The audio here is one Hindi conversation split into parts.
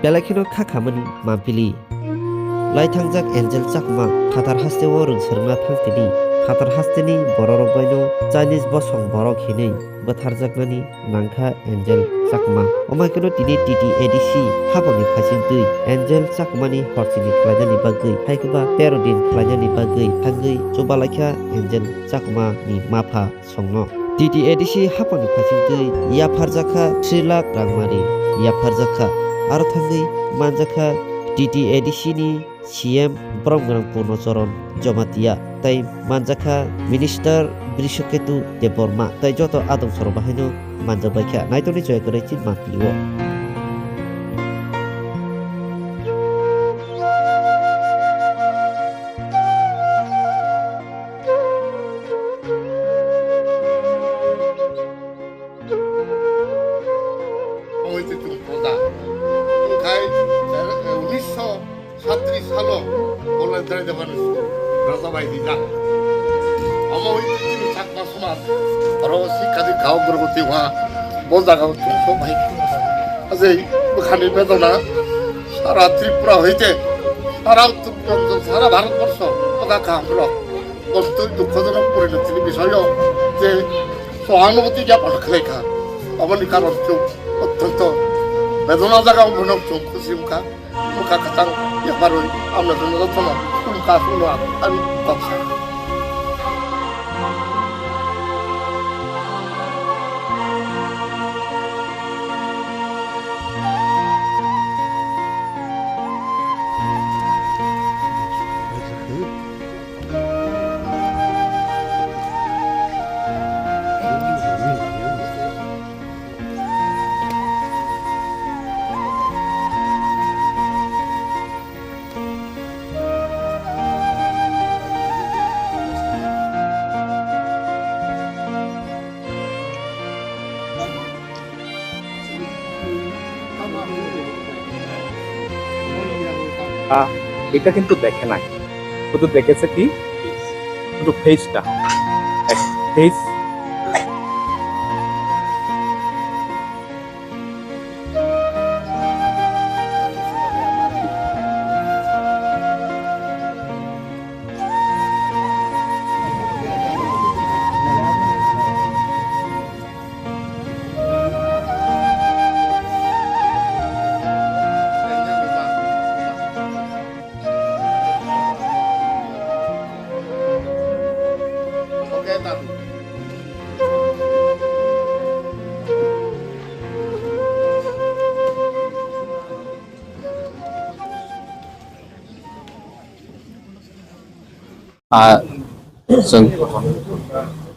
बेलाखिनो खाखामनि मापिली लाइथांजाक एंजेल चाकमा फाथार हास्तेओ रोंसोरना थांथिनि फाथार हास्तेनि बररबायनो चाइनिज बसं बरक हिनै बोथारजाकनानि नांखा एंजेल चाकमा अमायखनो तिनि टीटी एडीसी हाबानि फासिंतै एंजेल चाकमानि हरसिनि खलायनानि बागै हायखोबा 13 दिन खलायनानि बागै थांगै चबालाखा एंजेल चाकमा नि माफा संनो टीटी एडीसी हाबानि फासिंतै याफारजाखा 3 लाख रांमारि याफारजाखा आरो थांगै मानजाखा टीटी एडीसी नि सीएम ब्रह्मगण पूर्णचरण जमातिया तै मानजाखा मिनिस्टार ब्रिशकेतु देबबर्मा तै जत आदम सर बाहायनो मानजाबायखा नायतोनि जय करे चिन मापिलिओ सारा त्रिपुरा হইতে সারা উত্তরপূর্বাঞ্চল সারা ভারতবর্ষ পতাকা আমরা অত্যন্ত দুঃখজনক পরিণতির বিষয় যে সহানুভূতি জ্ঞাপন লেখা অবনি কারণ অত্যন্ত বেদনা জায়গা মনে খুশি মুখা মুখা খাতাং এবার আমরা জন্য যত্ন মুখা শুনো আমি কথা এটা কিন্তু দেখে নাই, শুধু দেখেছে কি শুধু ফেসটা ফেস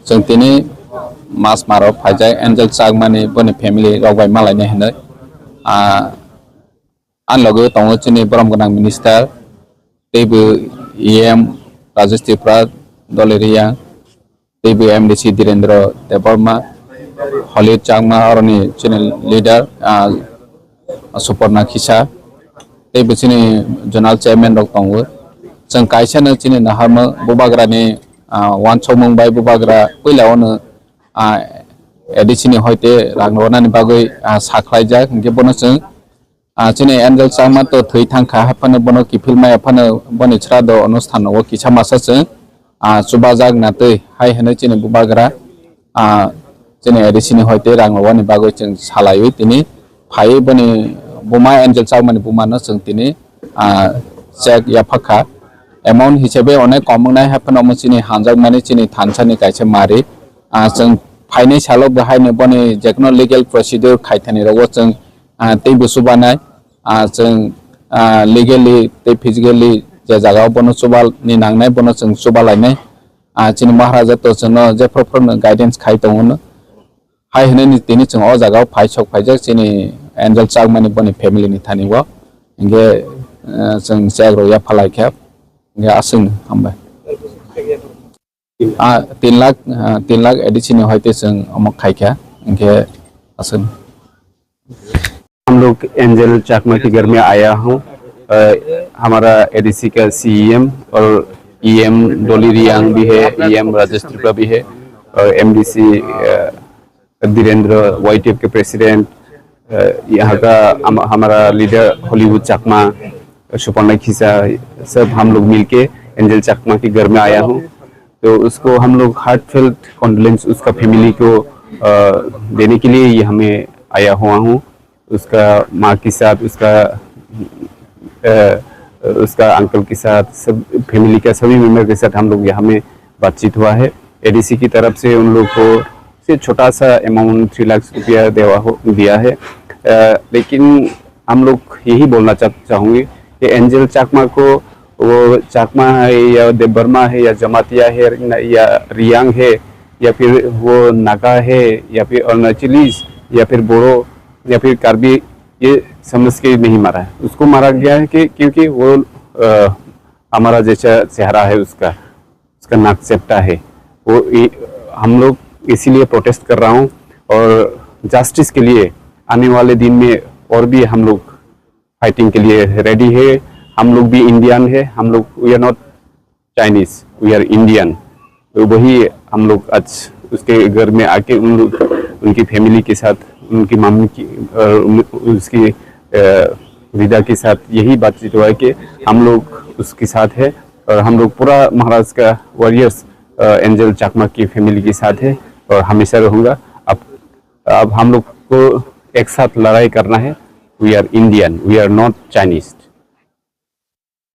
जों दिनै मास माराव फायजाय एंजेल चाकमानि बनि फेमिलि रावबाय मालायने होनो आन लगे दङ जोंनि ब्रह्मगोनां मिनिस्टार दैबो EM राजेश त्रिपुरा दलेरिया दैबो MDC धीरेन्द्र देबबर्मा हलिउड चाकमा अरनि चैनल लीडर सुपर्णा खिसा दैबो जोंनि जोनाल चेयरमैन रक दङ जों कायसानो चिनि नाहारमो बुबाग्रानि वान सौमंबाय बुबाग्रा पहिलावनो एडिसिनि हयते रांनवानानि बागै साख्लायजा गेबनो जों चिनि एंजेल चाकमा तो थै थांखा हाफानो बनो किफिलमाय हाफानो बनि छ्राद अनुष्ठान व किसा मासा जों सुबाजाग नातै हाय होनो चिनि बुबाग्रा चिनि एडिसिनि हयते रांनवानि बागै जों सालायो तिनि फायै बनि बुमा एंजेल चाकमानि बुमानो जों तिनि चेक या फाखा एमाउंट हिसाबै अनेक कमंनाय हाफानो चिनि हानजाक माने चिनि थानसानि कायसे मारि जों फाइनाय सालो बाहायनो बनि जेखनो लीगल प्रोसीड्यूर खायथानि रगो जों तै बुसुबानाय जों लीगली तै फिजिकली जे जागाव बनो सुबालनि नांनाय बनो जों सुबालायनाय चिनि महाराजा तो जोंनो जे प्रफरनो गाइडेंस खाय दङनो हाय होननि तिनि जों अ जागाव फायसक फायजक चिनि एंजेल चाकमानि बनि फेमिलिनि थानिव इंगे जों जाग्रो या फलायखा asing hamba 3 लाख एडिशनल होते जों अमक खायखा इनके asing हम लोग एंजेल चाकमा के घर में आया हूँ। हमारा एडीसी का सीएम और EM डोली रियांग भी है, EM राजेश त्रिपुरा भी है और MDC धीरेन्द्र YTF के प्रेसिडेंट यहाँ का हमारा लीडर हॉलीवुड चकमा, सुपर्णा खिसा, सब हम लोग मिलके एंजल चकमा के घर में आया हूँ। तो उसको हम लोग हार्टफेल्ट कॉन्डोलेंस उसका फैमिली को देने के लिए ये हमें आया हुआ हूँ। उसका माँ के साथ, उसका अंकल के साथ, सब फैमिली का सभी मेंबर के साथ हम लोग यहाँ में बातचीत हुआ है। एडीसी की तरफ से उन लोग को से छोटा सा अमाउंट 3 लाख रुपया दिया है। लेकिन हम लोग यही बोलना चाहूँगे कि एंजल चकमा को, वो चकमा है या देवबर्मा है या जमातिया है या रियांग है या फिर वो नागा है या फिर अरुणाचलीज या फिर बोड़ो या फिर कार्बी, ये समझ के नहीं मारा है। उसको मारा गया है कि क्योंकि वो हमारा जैसा चेहरा है, उसका नाक चेप्टा है। वो हम लोग इसीलिए प्रोटेस्ट कर रहा हूँ और जस्टिस के लिए आने वाले दिन में और भी हम लोग फाइटिंग के लिए रेडी है। हम लोग भी इंडियन है, हम लोग we are not Chinese, we are Indian. तो वही हम लोग आज उसके घर में आके उनकी फैमिली के साथ, उनकी मम्मी की उसकी विदा के साथ यही बातचीत हुआ है कि हम लोग उसके साथ है और हम लोग पूरा महाराष्ट्र का वॉरियर्स एंजल चकमा की फैमिली के साथ है और हमेशा रहूँगा। अब हम लोग को एक साथ लड़ाई करना है। We are Indian, we are not Chinese.